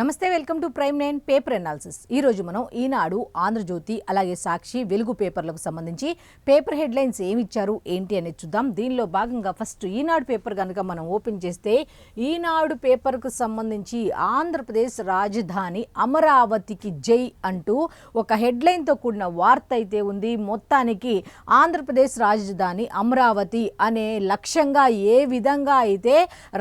నమస్తే, welcome to prime 9 paper analysis. ఈ రోజు మనం ఈనాడు, ఆంధ్రజ్యోతి, అలాగే సాక్షి, వెలుగు పేపర్లకు సంబంధించి పేపర్ హెడ్లైన్స్ ఏమి ఇచ్చారు ఏంటి అనేది చూద్దాం. దీనిలో భాగంగా ఫస్ట్ ఈనాడు పేపర్ కనుక మనం ఓపెన్ చేస్తే, ఈనాడు పేపర్కు సంబంధించి ఆంధ్రప్రదేశ్ రాజధాని అమరావతికి జై అంటూ ఒక హెడ్లైన్తో కూడిన వార్త అయితే ఉంది. మొత్తానికి ఆంధ్రప్రదేశ్ రాజధాని అమరావతి అనే లక్ష్యంగా ఏ విధంగా అయితే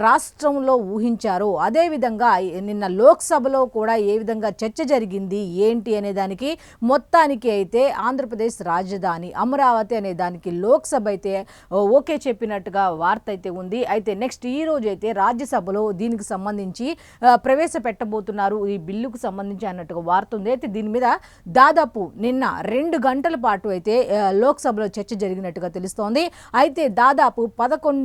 రాష్ట్రంలో ఊహించారో, అదేవిధంగా నిన్న లోక్సభలో కూడా ఏ విధంగా చర్చ జరిగింది ఏంటి అనే దానికి మొత్తానికి అయితే ఆంధ్రప్రదేశ్ రాజధాని అమరావతి అనే దానికి లోక్సభ అయితే ఓకే చెప్పినట్టుగా వార్త అయితే ఉంది. అయితే నెక్స్ట్ ఈ రోజు అయితే రాజ్యసభలో దీనికి సంబంధించి ప్రవేశపెట్టబోతున్నారు ఈ బిల్లుకు సంబంధించి అన్నట్టుగా వార్త ఉంది. అయితే దీని మీద దాదాపు నిన్న 2 గంటల పాటు అయితే లోక్సభలో చర్చ జరిగినట్టుగా తెలుస్తోంది. అయితే దాదాపు 11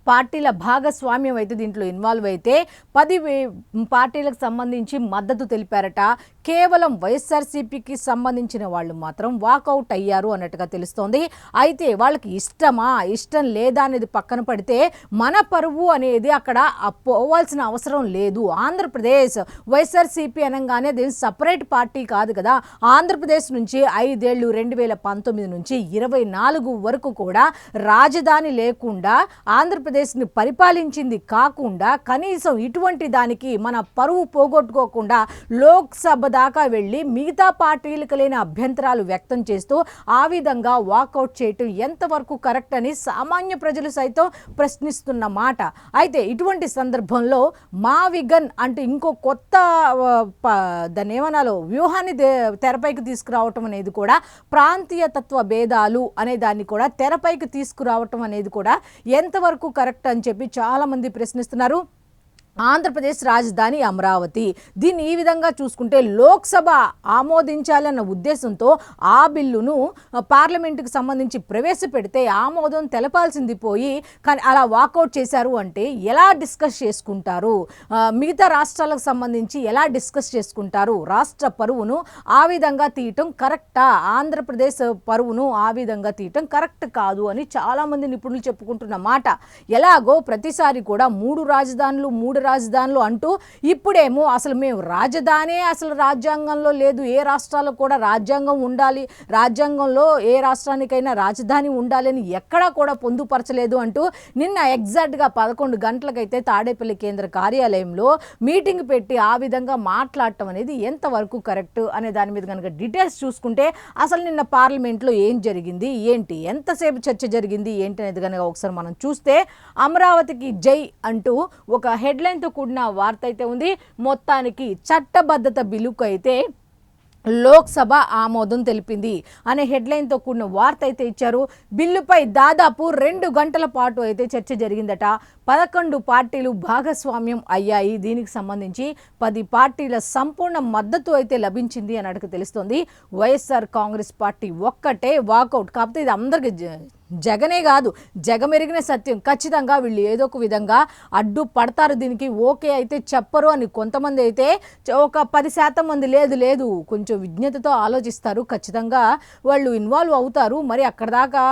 పార్టీల భాగస్వామ్యం అయితే దీంట్లో ఇన్వాల్వ్ అయితే 10 పార్టీలకు సంబంధించి మద్దతు తెలిపారట. కేవలం వైఎస్ఆర్సీపీకి సంబంధించిన వాళ్ళు మాత్రం వాకౌట్ అయ్యారు అన్నట్టుగా తెలుస్తోంది. అయితే వాళ్ళకి ఇష్టమా ఇష్టం లేదా అనేది పక్కన పడితే మన పరువు అనేది అక్కడ పోవాల్సిన అవసరం లేదు. ఆంధ్రప్రదేశ్ వైఎస్ఆర్సీపీ అనగానే దీని సపరేట్ పార్టీ కాదు కదా. ఆంధ్రప్రదేశ్ నుంచి 5 ఏళ్ళు 2019 నుంచి 24 వరకు కూడా రాజధాని లేకుండా ఆంధ్రప్రదేశ్ని పరిపాలించింది కాకుండా కనీసం ఇటువంటి దానికి మన పరువు పోగొట్టుకోకుండా లోక్సభ దాకా వెళ్ళి మిగతా పార్టీలకు లేని అభ్యంతరాలు వ్యక్తం చేస్తూ ఆ విధంగా వాకౌట్ చేయటం ఎంతవరకు కరెక్ట్ అని సామాన్య ప్రజలు సైతం ప్రశ్నిస్తున్న మాట. అయితే ఇటువంటి సందర్భంలో మా విగన్ అంటే ఇంకో కొత్త దాన్ని ఏమనాలో వ్యూహాన్ని తెరపైకి తీసుకురావటం అనేది కూడా, ప్రాంతీయ తత్వ భేదాలు అనే దాన్ని కూడా తెరపైకి తీసుకురావటం అనేది కూడా ఎంతవరకు కరెక్ట్ అని చెప్పి చాలామంది ప్రశ్నిస్తున్నారు. ఆంధ్రప్రదేశ్ రాజధాని అమరావతి, దీన్ని ఈ విధంగా చూసుకుంటే లోక్సభ ఆమోదించాలన్న ఉద్దేశంతో ఆ బిల్లును పార్లమెంటుకు సంబంధించి ప్రవేశపెడితే ఆమోదం తెలపాల్సింది పోయి కానీ అలా వాకౌట్ చేశారు అంటే ఎలా డిస్కస్ చేసుకుంటారు? మిగతా రాష్ట్రాలకు సంబంధించి ఎలా డిస్కస్ చేసుకుంటారు? రాష్ట్ర పరువును ఆ విధంగా తీయటం కరెక్టా? ఆంధ్రప్రదేశ్ పరువును ఆ విధంగా తీయటం కరెక్ట్ కాదు అని చాలామంది నిపుణులు చెప్పుకుంటున్న మాట. ఎలాగో ప్రతిసారి కూడా 3 రాజధానులు అంటూ ఇప్పుడేమో అసలు మేము రాజధానే అసలు రాజ్యాంగంలో లేదు, ఏ రాష్ట్రాల్లో కూడా రాజ్యాంగం ఉండాలి, రాజ్యాంగంలో ఏ రాష్ట్రానికైనా రాజధాని ఉండాలి అని ఎక్కడా కూడా పొందుపరచలేదు అంటూ నిన్న ఎగ్జాక్ట్గా 11 గంటలకైతే తాడేపల్లి కేంద్ర కార్యాలయంలో మీటింగ్ పెట్టి ఆ విధంగా మాట్లాడటం అనేది ఎంతవరకు కరెక్ట్ అనే దాని మీద కనుక డీటెయిల్స్ చూసుకుంటే అసలు నిన్న పార్లమెంట్లో ఏం జరిగింది ఏంటి, ఎంతసేపు చర్చ జరిగింది ఏంటి అనేది కనుక ఒకసారి మనం చూస్తే, అమరావతికి జై అంటూ ఒక హెడ్లైన్తో కూడిన వార్త అయితే ఉంది. మొత్తానికి చట్టబద్ధత బిల్లుకు అయితే లోక్సభ ఆమోదం తెలిపింది అనే హెడ్లైన్తో కూడిన వార్త అయితే ఇచ్చారు. బిల్లుపై దాదాపు 2 గంటల పాటు అయితే చర్చ జరిగిందట. 11 పార్టీలు భాగస్వామ్యం అయ్యాయి. దీనికి సంబంధించి 10 పార్టీల సంపూర్ణ మద్దతు అయితే లభించింది అన్నట్టు తెలుస్తోంది. వైఎస్ఆర్ కాంగ్రెస్ పార్టీ ఒక్కటే వాకౌట్. కాకపోతే ఇది అందరికీ జగనే కాదు, జగమెరిగిన సత్యం. ఖచ్చితంగా వీళ్ళు ఏదో ఒక విధంగా అడ్డు పడతారు, దీనికి ఓకే అయితే చెప్పరు అని కొంతమంది అయితే, ఒక 10% మంది లేదు కొంచెం విజ్ఞతతో ఆలోచిస్తారు, ఖచ్చితంగా వాళ్ళు ఇన్వాల్వ్ అవుతారు, మరి అక్కడ దాకా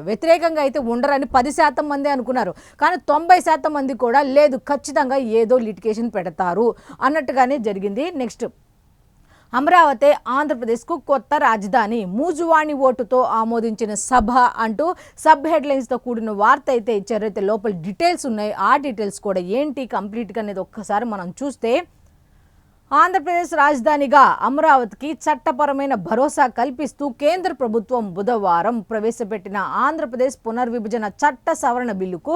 వ్యతిరేకంగా అయితే ఉండరని 10% మంది అనుకున్నారు. కానీ 90% మంది కూడా లేదు, ఖచ్చితంగా ఏదో లిటిగేషన్ పెడతారు అన్నట్టుగానే జరిగింది. నెక్స్ట్, అమరావతి ఆంధ్రప్రదేశ్కు కొత్త రాజధాని, మూజువాణి ఓటుతో ఆమోదించిన సభ అంటూ సబ్ హెడ్లైన్స్తో కూడిన వార్త అయితే ఇచ్చారు. అయితే లోపల డీటెయిల్స్ ఉన్నాయి, ఆ డీటెయిల్స్ కూడా ఏంటి కంప్లీట్గా అనేది ఒక్కసారి మనం చూస్తే, ఆంధ్రప్రదేశ్ రాజధానిగా అమరావతికి చట్టపరమైన భరోసా కల్పిస్తూ కేంద్ర ప్రభుత్వం బుధవారం ప్రవేశపెట్టిన ఆంధ్రప్రదేశ్ పునర్విభజన చట్ట సవరణ బిల్లుకు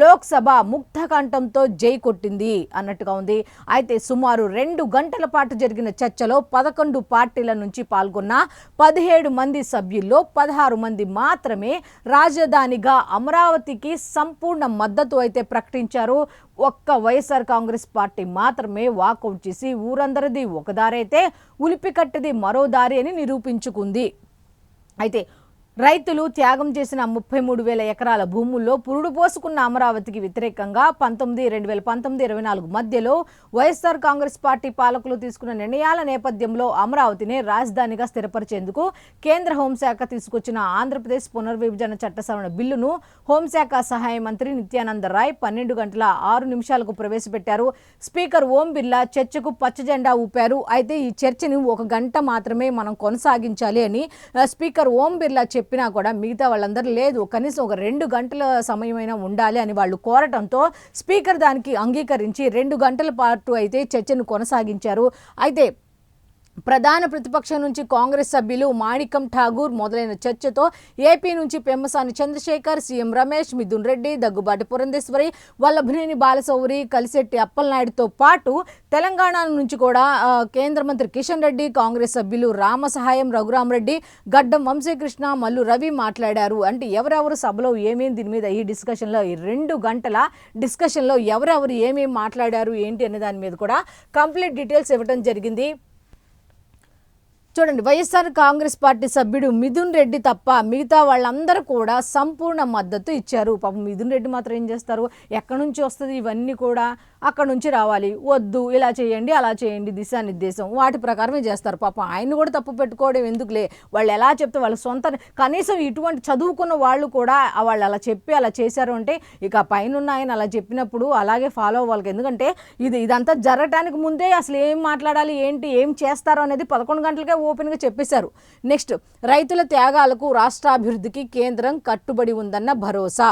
లోక్సభ ముక్తకంఠంతో జై కొట్టింది అన్నట్టుగా ఉంది. అయితే సుమారు 2 గంటల పాటు జరిగిన చర్చలో 11 పార్టీల నుంచి పాల్గొన్న 17 మంది సభ్యుల్లో 16 మంది మాత్రమే రాజధానిగా అమరావతికి సంపూర్ణ మద్దతు అయితే ప్రకటించారు. ఒక్క వైఎస్ఆర్ కాంగ్రెస్ పార్టీ మాత్రమే వాకౌట్ చేసి ఊరందరిది ఒక దారి అయితే ఉలిపికట్టిది మరో దారి అని నిరూపించుకుంది. అయితే రైతులు త్యాగం చేసిన 33,000 ఎకరాల భూముల్లో పురుడు పోసుకున్న అమరావతికి వ్యతిరేకంగా 2019-24 మధ్యలో వైఎస్ఆర్ కాంగ్రెస్ పార్టీ పాలకులు తీసుకున్న నిర్ణయాల నేపథ్యంలో అమరావతిని రాజధానిగా స్థిరపరిచేందుకు కేంద్ర హోంశాఖ తీసుకొచ్చిన ఆంధ్రప్రదేశ్ పునర్విభజన చట్ట సవరణ బిల్లును హోంశాఖ సహాయ మంత్రి నిత్యానంద రాయ్ 12:06 ప్రవేశపెట్టారు. స్పీకర్ ఓం బిర్లా చర్చకు పచ్చజెండా ఊపారు. అయితే ఈ చర్చను 1 గంట మాత్రమే మనం కొనసాగించాలి అని స్పీకర్ ఓం బిర్లా చెప్పినా కూడా మిగతా వాళ్ళందరూ లేదు, కనీసం ఒక 2 గంటల సమయమైనా ఉండాలి అని వాళ్ళు కోరటంతో స్పీకర్ దానికి అంగీకరించి 2 గంటల పాటు అయితే చర్చను కొనసాగించారు. అయితే ప్రధాన ప్రతిపక్షం నుంచి కాంగ్రెస్ సభ్యులు మాణికం ఠాగూర్ మొదలైన చర్చతో ఏపీ నుంచి పెమ్మసాని చంద్రశేఖర్, సీఎం రమేష్, మిథున్ రెడ్డి, దగ్గుబాటి పురంధేశ్వరి, వల్లభనేని బాలశౌరి, కలిశెట్టి అప్పలనాయుడుతో పాటు తెలంగాణ నుంచి కూడా కేంద్ర మంత్రి కిషన్ రెడ్డి, కాంగ్రెస్ సభ్యులు రామసహాయం, రఘురామరెడ్డి, గడ్డం వంశీకృష్ణ, మల్లు రవి మాట్లాడారు. అంటే ఎవరెవరు సభలో ఏమేమి దీని మీద ఈ డిస్కషన్లో ఈ 2 గంటల డిస్కషన్లో ఎవరెవరు ఏమేమి మాట్లాడారు ఏంటి అనే దాని మీద కూడా కంప్లీట్ డీటెయిల్స్ ఇవ్వడం జరిగింది. చూడండి, వైఎస్ఆర్ కాంగ్రెస్ పార్టీ సభ్యుడు మిథున్ రెడ్డి తప్ప మిగతా వాళ్ళందరూ కూడా సంపూర్ణ మద్దతు ఇచ్చారు. పాపం మిథున్ రెడ్డి మాత్రం ఏం చేస్తారు, ఎక్కడి నుంచి వస్తుంది ఇవన్నీ కూడా అక్కడ నుంచి రావాలి, వద్దు ఇలా చేయండి అలా చేయండి దిశానిర్దేశం వాటి ప్రకారమే చేస్తారు. పాపం ఆయన కూడా తప్పు పెట్టుకోవడం ఎందుకులే, వాళ్ళు ఎలా చెప్తే వాళ్ళ సొంత కనీసం ఇటువంటి చదువుకున్న వాళ్ళు కూడా వాళ్ళు అలా చెప్పి అలా చేశారు అంటే ఇక పైన ఆయన అలా చెప్పినప్పుడు అలాగే ఫాలో అవ్వాలి. ఎందుకంటే ఇదంతా జరగటానికి ముందే అసలు ఏం మాట్లాడాలి ఏంటి ఏం చేస్తారు అనేది 11 గంటలకే ఓపెన్గా చెప్పేశారు. నెక్స్ట్, రైతుల త్యాగాలకు రాష్ట్రాభివృద్ధికి కేంద్రం కట్టుబడి ఉందన్న భరోసా.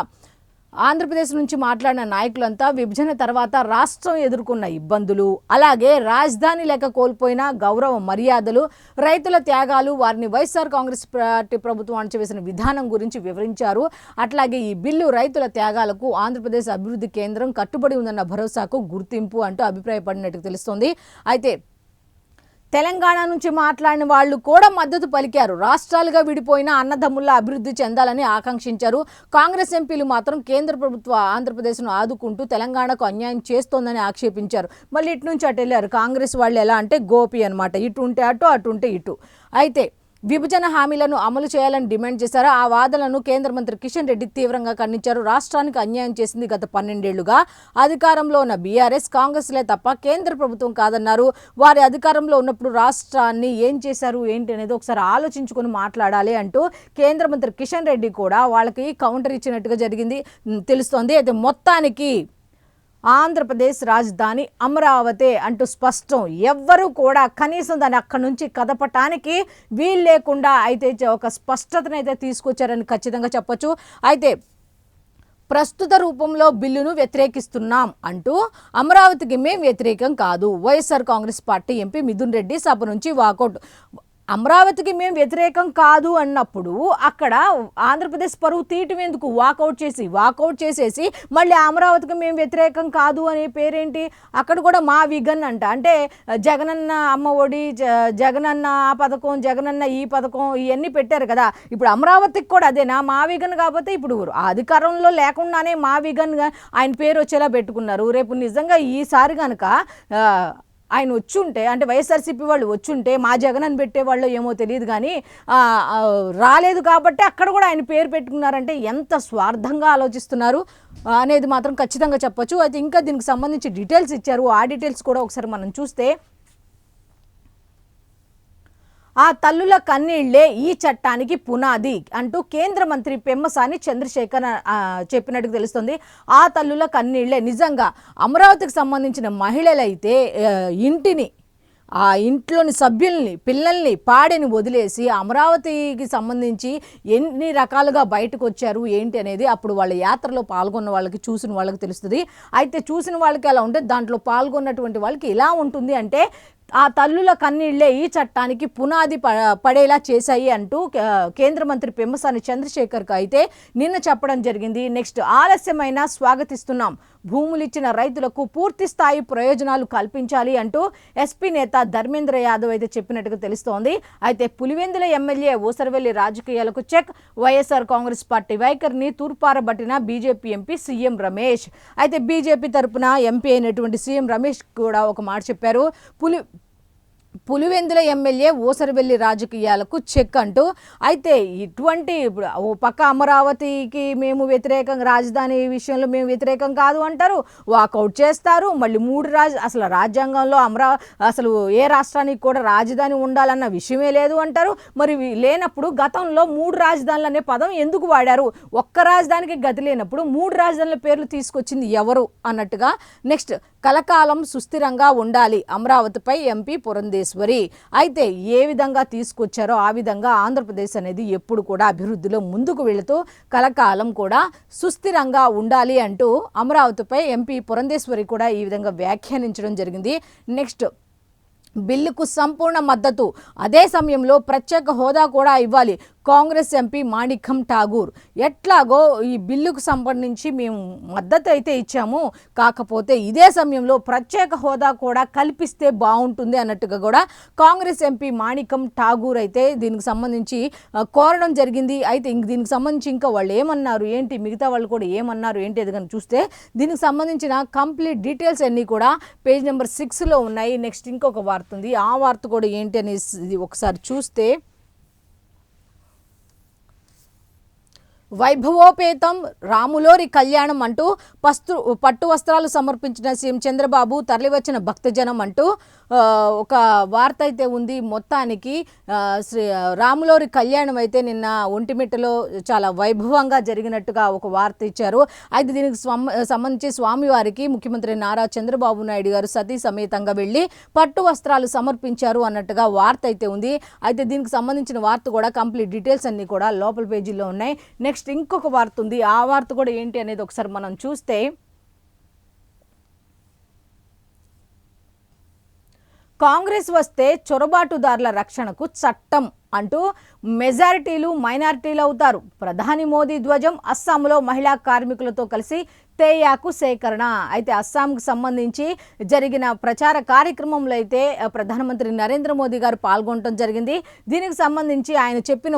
ఆంధ్రప్రదేశ్ నుంచి మాట్లాడిన నాయకులంతా విభజన తర్వాత రాష్ట్రం ఎదుర్కొన్న ఇబ్బందులు, అలాగే రాజధాని లేక కోల్పోయిన గౌరవ మర్యాదలు, రైతుల త్యాగాలు, వారిని వైఎస్ఆర్ కాంగ్రెస్ పార్టీ ప్రభుత్వం అణచివేసిన విధానం గురించి వివరించారు. అట్లాగే ఈ బిల్లు రైతుల త్యాగాలకు ఆంధ్రప్రదేశ్ అభివృద్ధి కేంద్రం కట్టుబడి ఉందన్న భరోసాకు గుర్తింపు అంటూ అభిప్రాయపడినట్టు తెలుస్తోంది. అయితే తెలంగాణ నుంచి మాట్లాడిన వాళ్ళు కూడా మద్దతు పలికారు. రాష్ట్రాలుగా విడిపోయిన అన్నదమ్ముల అభివృద్ధి చెందాలని ఆకాంక్షించారు. కాంగ్రెస్ ఎంపీలు మాత్రం కేంద్ర ప్రభుత్వ ఆంధ్రప్రదేశ్ను ఆదుకుంటూ తెలంగాణకు అన్యాయం చేస్తోందని ఆక్షేపించారు. మళ్ళీ ఇటు నుంచి అటు వెళ్ళారు. కాంగ్రెస్ వాళ్ళు ఎలా అంటే గోపి అనమాట, ఇటు ఉంటే అటు అటు ఉంటే ఇటు. అయితే విభజన హామీలను అమలు చేయాలని డిమాండ్ చేశారు. ఆ వాదనలను కేంద్ర మంత్రి కిషన్ రెడ్డి తీవ్రంగా ఖండించారు. రాష్ట్రానికి అన్యాయం చేసింది గత 12 ఏళ్లుగా అధికారంలో ఉన్న బీఆర్ఎస్ కాంగ్రెస్లే తప్ప కేంద్ర ప్రభుత్వం కాదన్నారు. వారి అధికారంలో ఉన్నప్పుడు రాష్ట్రాన్ని ఏం చేశారు ఏంటి అనేది ఒకసారి ఆలోచించుకొని మాట్లాడాలి అంటూ కేంద్ర మంత్రి కిషన్ రెడ్డి కూడా వాళ్ళకి కౌంటర్ ఇచ్చినట్టుగా జరిగింది తెలుస్తోంది. అయితే మొత్తానికి ఆంధ్రప్రదేశ్ రాజధాని అమరావతి అంటూ స్పష్టం. ఎవ్వరూ కూడా కనీసం దాన్ని అక్కడి నుంచి కదపటానికి వీలు లేకుండా అయితే ఒక స్పష్టతనైతే తీసుకొచ్చారని ఖచ్చితంగా చెప్పొచ్చు. అయితే ప్రస్తుత రూపంలో బిల్లును వ్యతిరేకిస్తున్నాం అంటూ అమరావతికి మేం వ్యతిరేకం కాదు. వైఎస్ఆర్ కాంగ్రెస్ పార్టీ ఎంపీ మిథున్ రెడ్డి సభ నుంచి వాకౌట్. అమరావతికి మేము వ్యతిరేకం కాదు అన్నప్పుడు అక్కడ ఆంధ్రప్రదేశ్ పరువు తీయటం ఎందుకు, వాకౌట్ చేసేసి మళ్ళీ అమరావతికి మేము వ్యతిరేకం కాదు అనే పేరేంటి. అక్కడ కూడా మా విగన్ అంట, అంటే జగనన్న అమ్మ ఒడి, జగనన్న ఆ పథకం, జగనన్న ఈ పథకం ఇవన్నీ పెట్టారు కదా. ఇప్పుడు అమరావతికి కూడా అదేనా మా విగన్? కాకపోతే ఇప్పుడు అధికారంలో లేకుండానే మా విగన్ ఆయన పేరు వచ్చేలా పెట్టుకున్నారు. రేపు నిజంగా ఈసారి కనుక ఆయన వచ్చుంటే, అంటే వైఎస్ఆర్సీపీ వాళ్ళు వచ్చుంటే మా జగన్ అని పెట్టేవాళ్ళు ఏమో తెలియదు కానీ రాలేదు కాబట్టి అక్కడ కూడా ఆయన పేరు పెట్టుకున్నారంటే ఎంత స్వార్థంగా ఆలోచిస్తున్నారు అనేది మాత్రం ఖచ్చితంగా చెప్పొచ్చు. అయితే ఇంకా దీనికి సంబంధించి డీటెయిల్స్ ఇచ్చారు. ఆ డీటెయిల్స్ కూడా ఒకసారి మనం చూస్తే, ఆ తల్లుల కన్నీళ్లే ఈ చట్టానికి పునాది అంటూ కేంద్ర మంత్రి పెమ్మసాని చంద్రశేఖర్ చెప్పినట్టు తెలుస్తుంది. ఆ తల్లుల కన్నీళ్లే నిజంగా అమరావతికి సంబంధించిన మహిళలైతే ఇంటిని, ఆ ఇంట్లోని సభ్యుల్ని, పిల్లల్ని, పాడెని వదిలేసి అమరావతికి సంబంధించి ఎన్ని రకాలుగా బయటకు వచ్చారు ఏంటి అనేది అప్పుడు వాళ్ళ యాత్రలో పాల్గొన్న వాళ్ళకి, చూసిన వాళ్ళకి తెలుస్తుంది. అయితే చూసిన వాళ్ళకి ఎలా ఉంటే దాంట్లో పాల్గొన్నటువంటి వాళ్ళకి ఎలా ఉంటుంది అంటే ఆ తల్లుల కన్నీళ్లే ఈ చట్టానికి పునాది పడేలా చేశాయి అంటూ కేంద్ర మంత్రి పెమ్మసాని చంద్రశేఖర్కు అయితే నిన్న చెప్పడం జరిగింది. నెక్స్ట్, ఆలస్యమైన స్వాగతిస్తున్నాం, భూములు ఇచ్చిన రైతులకు పూర్తి స్థాయి ప్రయోజనాలు కల్పించాలి అంటూ ఎస్పీ నేత ధర్మేంద్ర యాదవ్ అయితే చెప్పినట్టుగా తెలుస్తోంది. అయితే పులివెందుల ఎమ్మెల్యే ఊసరవెల్లి రాజకీయాలకు చెక్, వైఎస్ఆర్ కాంగ్రెస్ పార్టీ వైఖరిని తూర్పారబట్టిన బీజేపీ ఎంపీ సీఎం రమేష్. అయితే బీజేపీ తరపున ఎంపీ అయినటువంటి సీఎం రమేష్ కూడా ఒక మాట చెప్పారు. పులివెందుల ఎమ్మెల్యే ఊసరవెల్లి రాజకీయాలకు చెక్ అంటూ అయితే ఇటువంటి ఇప్పుడు ఓ పక్క అమరావతికి మేము వ్యతిరేకం, రాజధాని విషయంలో మేము వ్యతిరేకం కాదు అంటారు, వాకౌట్ చేస్తారు. మళ్ళీ అసలు రాజ్యాంగంలో అసలు ఏ రాష్ట్రానికి కూడా రాజధాని ఉండాలన్న విషయమే లేదు అంటారు. మరి లేనప్పుడు గతంలో 3 రాజధానులు అనే పదం ఎందుకు వాడారు? ఒక్క రాజధానికి గతి లేనప్పుడు 3 రాజధానుల పేర్లు తీసుకొచ్చింది ఎవరు అన్నట్టుగా. నెక్స్ట్, కలకాలం సుస్థిరంగా ఉండాలి అమరావతిపై ఎంపీ పురంధేశ్వరి. అయితే ఏ విధంగా తీసుకొచ్చారో ఆ విధంగా ఆంధ్రప్రదేశ్ అనేది ఎప్పుడు కూడా అభివృద్ధిలో ముందుకు వెళుతూ కలకాలం కూడా సుస్థిరంగా ఉండాలి అంటూ అమరావతిపై ఎంపీ పురంధేశ్వరి కూడా ఈ విధంగా వ్యాఖ్యానించడం జరిగింది. నెక్స్ట్, బిల్లుకు సంపూర్ణ మద్దతు, అదే సమయంలో ప్రత్యేక హోదా కూడా ఇవ్వాలి కాంగ్రెస్ ఎంపీ మాణిక్యం ఠాగూర్. ఎట్లాగో ఈ బిల్లుకు సంబంధించి మేము మద్దతు అయితే ఇచ్చాము, కాకపోతే ఇదే సమయంలో ప్రత్యేక హోదా కూడా కల్పిస్తే బాగుంటుంది అన్నట్టుగా కూడా కాంగ్రెస్ ఎంపీ మాణిక్యం ఠాగూర్ అయితే దీనికి సంబంధించి కోరడం జరిగింది. అయితే దీనికి సంబంధించి ఇంకా వాళ్ళు ఏమన్నారు ఏంటి, మిగతా వాళ్ళు కూడా ఏమన్నారు ఏంటి అది కానీ చూస్తే దీనికి సంబంధించిన కంప్లీట్ డీటెయిల్స్ అన్నీ కూడా పేజ్ నెంబర్ 6లో ఉన్నాయి. నెక్స్ట్ ఇంకొక వార్త ఉంది, ఆ వార్త కూడా ఏంటి అనేది ఒకసారి చూస్తే, వైభవోపేతం రాములోరి కళ్యాణం అంటూ పట్టు వస్త్రాలు సమర్పించిన సీఎం చంద్రబాబు, తరలివచ్చిన భక్తజనం అంటూ ఒక వార్త అయితే ఉంది. మొత్తానికి రాములోరి కళ్యాణం అయితే నిన్న ఒంటిమిట్టలో చాలా వైభవంగా జరిగినట్టుగా ఒక వార్త ఇచ్చారు. అయితే దీనికి సంబంధించి స్వామివారికి ముఖ్యమంత్రి నారా చంద్రబాబు నాయుడు గారు సతీ సమేతంగా వెళ్ళి పట్టు వస్త్రాలు సమర్పించారు అన్నట్టుగా వార్త అయితే ఉంది. అయితే దీనికి సంబంధించిన వార్త కూడా కంప్లీట్ డీటెయిల్స్ అన్నీ కూడా లోపల పేజీలో ఉన్నాయి. నెక్స్ట్ ఇంకొక వార్త ఉంది, ఆ వార్త కూడా ఏంటి అనేది ఒకసారి మనం చూస్తే, కాంగ్రెస్ వస్తే చొరబాటుదారుల రక్షణకు చట్టం అంటూ మెజారిటీలు మైనారిటీలు అవుతారు. ప్రధాని మోదీ ధ్వజం, అస్సాంలో మహిళా కార్మికులతో కలిసి తేయాకు సేకరణ. అయితే అస్సాంకు సంబంధించి జరిగిన ప్రచార కార్యక్రమంలో అయితే ప్రధానమంత్రి నరేంద్ర మోదీ గారు పాల్గొనడం జరిగింది. దీనికి సంబంధించి ఆయన చెప్పిన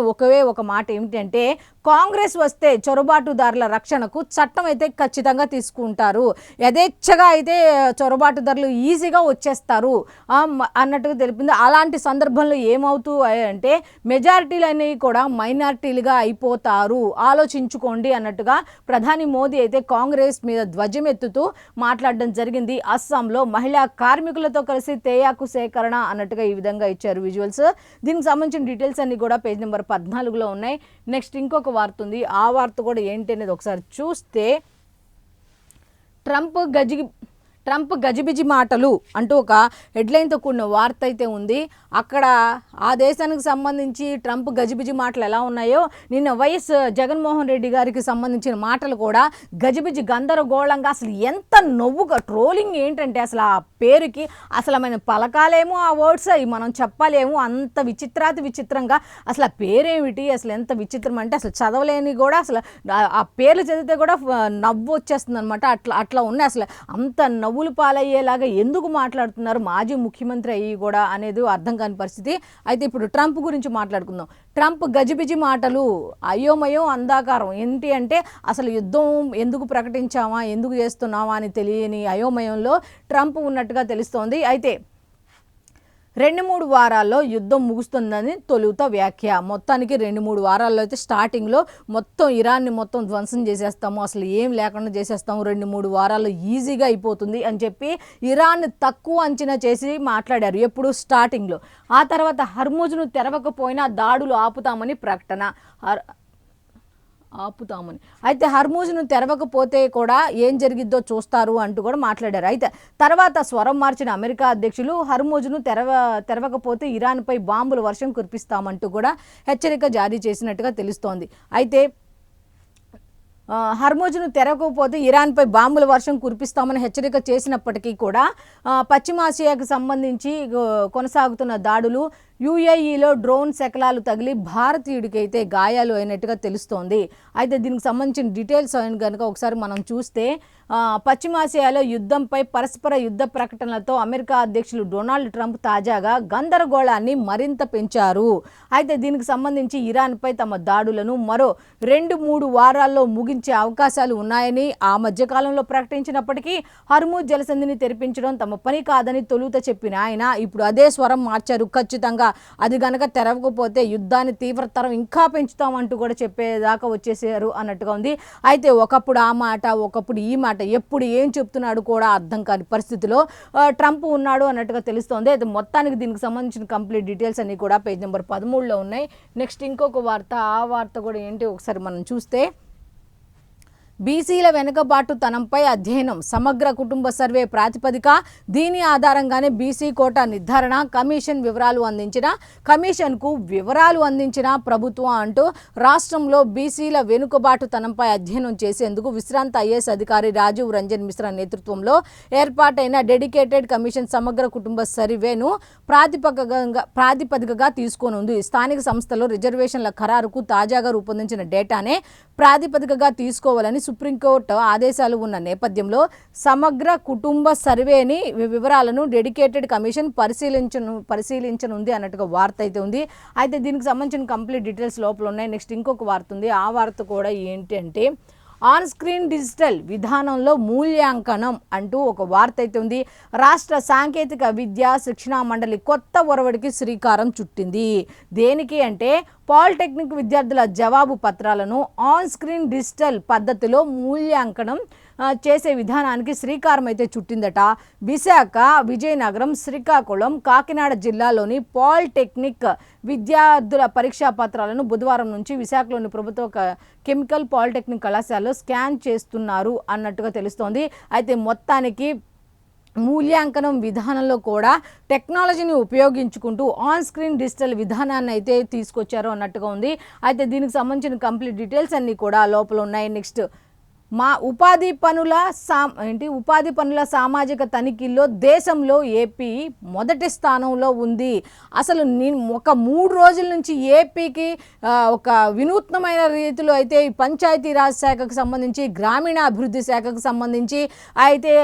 ఒక మాట ఏమిటంటే, కాంగ్రెస్ వస్తే చొరబాటుదారుల రక్షణకు చట్టం అయితే ఖచ్చితంగా తీసుకుంటారు, యథేచ్ఛగా అయితే చొరబాటుదారులు ఈజీగా వచ్చేస్తారు అన్నట్టుగా తెలిపింది. అలాంటి సందర్భంలో ఏమవుతూ అంటే మెజారిటీలు అనేవి కూడా మైనారిటీలుగా అయిపోతారు, ఆలోచించుకోండి అన్నట్టుగా ప్రధాని మోదీ అయితే కాంగ్రెస్ మీద ధ్వజం ఎత్తుతూ మాట్లాడడం జరిగింది. అస్సాంలో మహిళా కార్మికులతో కలిసి తేయాకు సేకరణ అన్నట్టుగా ఈ విధంగా ఇచ్చారు విజువల్స్. దీనికి సంబంధించిన డీటెయిల్స్ అన్ని కూడా పేజ్ నెంబర్ 14లో ఉన్నాయి. నెక్స్ట్ ఇంకొక వార్త ఉంది, ఆ వార్త కూడా ఏంటి అనేది ఒకసారి చూస్తే, ట్రంప్ గజిబిజి మాటలు అంటూ ఒక హెడ్లైన్తో కూడిన వార్త అయితే ఉంది. అక్కడ ఆ దేశానికి సంబంధించి ట్రంప్ గజిబిజి మాటలు ఎలా ఉన్నాయో నిన్న వైఎస్ జగన్మోహన్ రెడ్డి గారికి సంబంధించిన మాటలు కూడా గజిబిజి గందరగోళంగా, అసలు ఎంత నవ్వుగా ట్రోలింగ్ ఏంటంటే అసలు ఆ పేరుకి అసలు మన పలకాలేమో ఆ వర్డ్స్ అవి మనం చెప్పలేము, అంత విచిత్రంగా అసలు ఆ పేరేమిటి, అసలు ఎంత విచిత్రం అంటే అసలు చదవలేని కూడా అసలు ఆ పేర్లు చదివితే కూడా నవ్వు వచ్చేస్తుంది అనమాట. అట్లా ఉన్నాయి. అసలు అంత నవ్వులు పాలయ్యేలాగా ఎందుకు మాట్లాడుతున్నారు మాజీ ముఖ్యమంత్రి అయ్యి కూడా అనేది అర్థం కాని పరిస్థితి. అయితే ఇప్పుడు ట్రంప్ గురించి మాట్లాడుకుందాం. ట్రంప్ గజిబిజి మాటలు అయోమయం అంధాకారం. ఏంటి అంటే అసలు యుద్ధం ఎందుకు ప్రకటించామా, ఎందుకు చేస్తున్నామా అని తెలియని అయోమయంలో ట్రంప్ ఉన్నట్టుగా తెలుస్తోంది. అయితే 2-3 వారాల్లో యుద్ధం ముగుస్తుందని తొలుత వ్యాఖ్య. మొత్తానికి 2-3 వారాల్లో అయితే స్టార్టింగ్లో మొత్తం ఇరాన్ని మొత్తం ధ్వంసం చేసేస్తాము, అసలు ఏం లేకుండా చేసేస్తాము, 2-3 వారాల్లో ఈజీగా అయిపోతుంది అని చెప్పి ఇరాన్ తక్కువ అంచనా చేసి మాట్లాడారు ఎప్పుడు స్టార్టింగ్లో. ఆ తర్వాత హర్ముజ్ను తెరవకపోయినా దాడులు ఆపుతామని ప్రకటన. అయితే హర్ముజ్ను తెరవకపోతే కూడా ఏం జరిగిద్దో చూస్తారు అంటూ కూడా మాట్లాడారు. అయితే తర్వాత స్వరం మార్చిన అమెరికా అధ్యక్షులు హర్ముజ్ను తెరవకపోతే ఇరాన్పై బాంబుల వర్షం కురిపిస్తామంటూ కూడా హెచ్చరిక జారీ చేసినట్టుగా తెలుస్తోంది. అయితే హర్ముజ్ను తెరవకపోతే ఇరాన్పై బాంబుల వర్షం కురిపిస్తామని హెచ్చరిక చేసినప్పటికీ కూడా పశ్చిమాసియాకు సంబంధించి కొనసాగుతున్న దాడులు యుఏఈలో డ్రోన్ శకలాలు తగిలి భారతీయుడికి అయితే గాయాలు అయినట్టుగా తెలుస్తోంది. అయితే దీనికి సంబంధించిన డీటెయిల్స్ కనుక ఒకసారి మనం చూస్తే పశ్చిమాసియాలో యుద్ధంపై పరస్పర యుద్ధ ప్రకటనలతో అమెరికా అధ్యక్షులు డొనాల్డ్ ట్రంప్ తాజాగా గందరగోళాన్ని మరింత పెంచారు. అయితే దీనికి సంబంధించి ఇరాన్పై తమ దాడులను మరో 2-3 వారాల్లో ముగించే అవకాశాలు ఉన్నాయని ఆ మధ్యకాలంలో ప్రకటించినప్పటికీ హర్మూజ్ జలసంధిని తెరిపించడం తమ పని కాదని తొలుత చెప్పిన ఆయన ఇప్పుడు అదే స్వరం మార్చారు. ఖచ్చితంగా అది గనక తెరవకపోతే యుద్ధాన్ని తీవ్రతరం ఇంకా పెంచుతామంటూ కూడా చెప్పేదాకా వచ్చేసారు అన్నట్టుగా ఉంది. అయితే ఒకప్పుడు ఆ మాట, ఒకప్పుడు ఈ మాట, ఎప్పుడు ఏం చెప్తున్నాడు కూడా అర్థం కాని పరిస్థితిలో ట్రంప్ ఉన్నాడు అన్నట్టుగా తెలుస్తోంది. అయితే మొత్తానికి దీనికి సంబంధించిన కంప్లీట్ డీటెయిల్స్ అన్ని కూడా పేజ్ నెంబర్ 13లో ఉన్నాయి. నెక్స్ట్ ఇంకొక వార్త, ఆ వార్త కూడా ఏంటి ఒకసారి మనం చూస్తే, బీసీల వెనుకబాటుతనంపై అధ్యయనం, సమగ్ర కుటుంబ సర్వే ప్రాతిపదిక, దీని ఆధారంగానే బీసీ కోటా నిర్ధారణ, కమిషన్కు వివరాలు అందించిన ప్రభుత్వం అంటూ రాష్ట్రంలో బీసీల వెనుకబాటుతనంపై అధ్యయనం చేసేందుకు విశ్రాంత ఐఏఎస్ అధికారి రాజీవ్ రంజన్ మిశ్రా నేతృత్వంలో ఏర్పాటైన డెడికేటెడ్ కమిషన్ సమగ్ర కుటుంబ సర్వేను ప్రాతిపదికగా తీసుకోనుంది. స్థానిక సంస్థలో రిజర్వేషన్ల ఖరారుకు తాజాగా రూపొందించిన డేటానే ప్రాతిపదికగా తీసుకోవాలని సుప్రీంకోర్టు ఆదేశాలు ఉన్న నేపథ్యంలో సమగ్ర కుటుంబ సర్వేని వివరాలను డెడికేటెడ్ కమిషన్ పరిశీలించనుంది అన్నట్టుగా వార్త అయితే ఉంది. అయితే దీనికి సంబంధించిన కంప్లీట్ డీటెయిల్స్ లోపల ఉన్నాయి. నెక్స్ట్ ఇంకొక వార్త ఉంది. ఆ వార్త కూడా ఏంటంటే, ఆన్ స్క్రీన్ డిజిటల్ విధానంలో మూల్యాంకనం అంటూ ఒక వార్త అయితే ఉంది. రాష్ట్ర సాంకేతిక విద్యా శిక్షణా మండలి కొత్త ఒరవడికి శ్రీకారం చుట్టింది. దేనికి అంటే, పాలిటెక్నిక్ విద్యార్థుల జవాబు పత్రాలను ఆన్ స్క్రీన్ డిజిటల్ పద్ధతిలో మూల్యాంకనం చేసే విధానానికి శ్రీకారం అయితే చుట్టిందట. విశాఖ, విజయనగరం, శ్రీకాకుళం, కాకినాడ జిల్లాలోని పాలిటెక్నిక్ విద్యార్థుల పరీక్షా పత్రాలను బుధవారం నుంచి విశాఖలోని ప్రభుత్వ కెమికల్ పాలిటెక్నిక్ కళాశాలలో స్కాన్ చేస్తున్నారు అన్నట్టుగా తెలుస్తోంది. అయితే మొత్తానికి మూల్యాంకనం విధానంలో కూడా టెక్నాలజీని ఉపయోగించుకుంటూ ఆన్ స్క్రీన్ డిజిటల్ విధానాన్ని అయితే తీసుకొచ్చారు అన్నట్టుగా ఉంది. అయితే దీనికి సంబంధించిన కంప్లీట్ డీటెయిల్స్ అన్నీ కూడా లోపల ఉన్నాయి. నెక్స్ట్, ఉపాధి పనుల సామాజిక తనిఖీల్లో దేశంలో ఏపీ మొదటి స్థానంలో ఉంది. అసలు ఒక 3 రోజుల నుంచి ఏపీకి ఒక వినూత్నమైన రీతిలో అయితే పంచాయతీరాజ్ శాఖకు సంబంధించి, గ్రామీణాభివృద్ధి శాఖకు సంబంధించి అయితే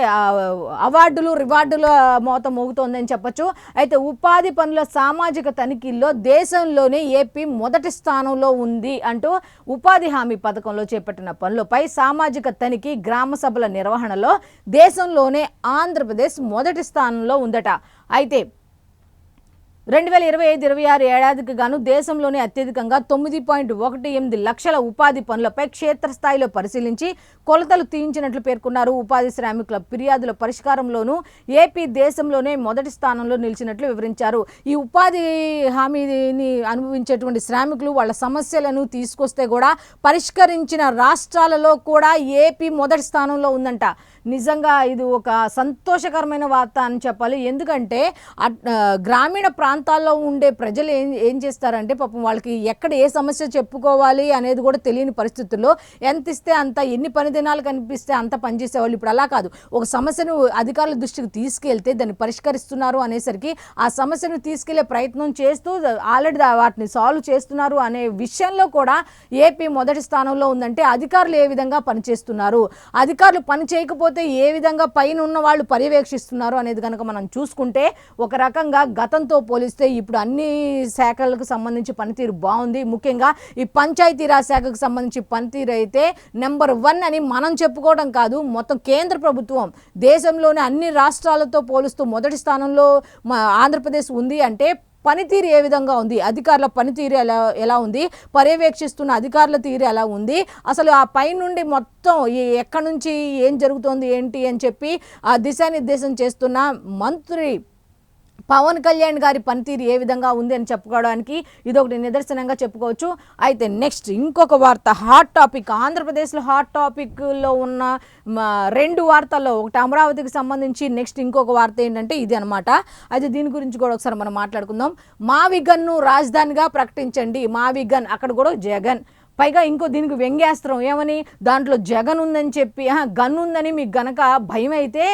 రివార్డుల మోత మోగుతోందని చెప్పచ్చు. అయితే ఉపాధి పనుల సామాజిక తనిఖీల్లో దేశంలోనే ఏపీ మొదటి స్థానంలో ఉంది అంటూ ఉపాధి హామీ పథకంలో చేపట్టిన పనులపై సామాజిక తనిఖీ, గ్రామ సభల నిర్వహణలో దేశంలోనే ఆంధ్రప్రదేశ్ మొదటి స్థానంలో ఉందట. అయితే 2025-26 ఏడాదికి గాను దేశంలోనే అత్యధికంగా 9.18 లక్షల ఉపాధి పనులపై క్షేత్రస్థాయిలో పరిశీలించి కొలతలు తీయించినట్లు పేర్కొన్నారు. ఉపాధి శ్రామికుల ఫిర్యాదుల పరిష్కారంలోనూ ఏపీ దేశంలోనే మొదటి స్థానంలో నిలిచినట్లు వివరించారు. ఈ ఉపాధి హామీని అనుభవించేటువంటి శ్రామికులు వాళ్ళ సమస్యలను తీసుకొస్తే కూడా పరిష్కరించిన రాష్ట్రాలలో కూడా ఏపీ మొదటి స్థానంలో ఉందంట. నిజంగా ఇది ఒక సంతోషకరమైన వార్త అని చెప్పాలి. ఎందుకంటే గ్రామీణ ప్రాంతాల్లో ఉండే ప్రజలు ఏం చేస్తారంటే, పాపం వాళ్ళకి ఎక్కడ ఏ సమస్య చెప్పుకోవాలి అనేది కూడా తెలియని పరిస్థితుల్లో ఎంత ఇస్తే అంత, ఎన్ని పని దినాలు కనిపిస్తే అంత పనిచేసేవాళ్ళు. ఇప్పుడు అలా కాదు. ఒక సమస్యను అధికారుల దృష్టికి తీసుకెళ్తే దాన్ని పరిష్కరిస్తున్నారు అనేసరికి ఆ సమస్యను తీసుకెళ్లే ప్రయత్నం చేస్తూ ఆల్రెడీ వాటిని సాల్వ్ చేస్తున్నారు అనే విషయంలో కూడా ఏపీ మొదటి స్థానంలో ఉందంటే అధికారులు ఏ విధంగా పనిచేస్తున్నారు, అధికారులు పని చేయకపోతే ఏ విధంగా పైన ఉన్న వాళ్ళు పర్యవేక్షిస్తున్నారు అనేది కనుక మనం చూసుకుంటే, ఒక రకంగా గతంతో పోలిస్తే ఇప్పుడు అన్ని శాఖలకు సంబంధించి పనితీరు బాగుంది. ముఖ్యంగా ఈ పంచాయతీరాజ్ శాఖకు సంబంధించి పనితీరు అయితే నెంబర్ 1 అని మనం చెప్పుకోవడం కాదు, మొత్తం కేంద్ర ప్రభుత్వం దేశంలోని అన్ని రాష్ట్రాలతో పోలుస్తూ మొదటి స్థానంలో ఆంధ్రప్రదేశ్ ఉంది అంటే పనితీరు ఏ విధంగా ఉంది, అధికారుల పనితీరు ఎలా ఉంది, పర్యవేక్షిస్తున్న అధికారుల తీరు ఎలా ఉంది, అసలు ఆ పై నుండి మొత్తం ఎక్కడి నుంచి ఏం జరుగుతోంది ఏంటి అని చెప్పి దిశానిర్దేశం చేస్తున్న మంత్రి పవన్ కళ్యాణ్ గారి పనితీరు ఏ విధంగా ఉంది అని చెప్పుకోవడానికి ఇదొకటి నిదర్శనంగా చెప్పుకోవచ్చు. అయితే నెక్స్ట్ ఇంకొక వార్త, హాట్ టాపిక్, ఆంధ్రప్రదేశ్లో హాట్ టాపిక్లో ఉన్న 2 వార్తల్లో ఒకటి అమరావతికి సంబంధించి, నెక్స్ట్ ఇంకొక వార్త ఏంటంటే ఇది అనమాట. అయితే దీని గురించి కూడా ఒకసారి మనం మాట్లాడుకుందాం. మావిగన్ను రాజధానిగా ప్రకటించండి, మావిగన్, అక్కడ కూడా జగన్ పైగా ఇంకో దీనికి వ్యంగ్యాస్త్రం ఏమని, దాంట్లో జగన్ ఉందని చెప్పి గన్ ఉందని మీకు గనక భయం అయితే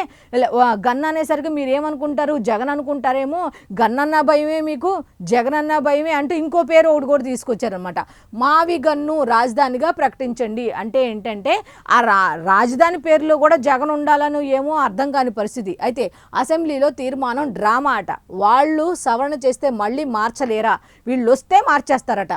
గన్ అనేసరికి మీరు ఏమనుకుంటారు, జగన్ అనుకుంటారేమో, గన్ అన్న భయమే మీకు, జగన్ అన్న భయమే అంటూ ఇంకో పేరు ఒకటి కూడా తీసుకొచ్చారనమాట. మావి గన్ను రాజధానిగా ప్రకటించండి అంటే ఏంటంటే ఆ రాజధాని పేరులో కూడా జగన్ ఉండాలని ఏమో అర్థం కాని పరిస్థితి. అయితే అసెంబ్లీలో తీర్మానం డ్రామా అట. వాళ్ళు సవరణ చేస్తే మళ్ళీ మార్చలేరా, వీళ్ళు వస్తే మార్చేస్తారట.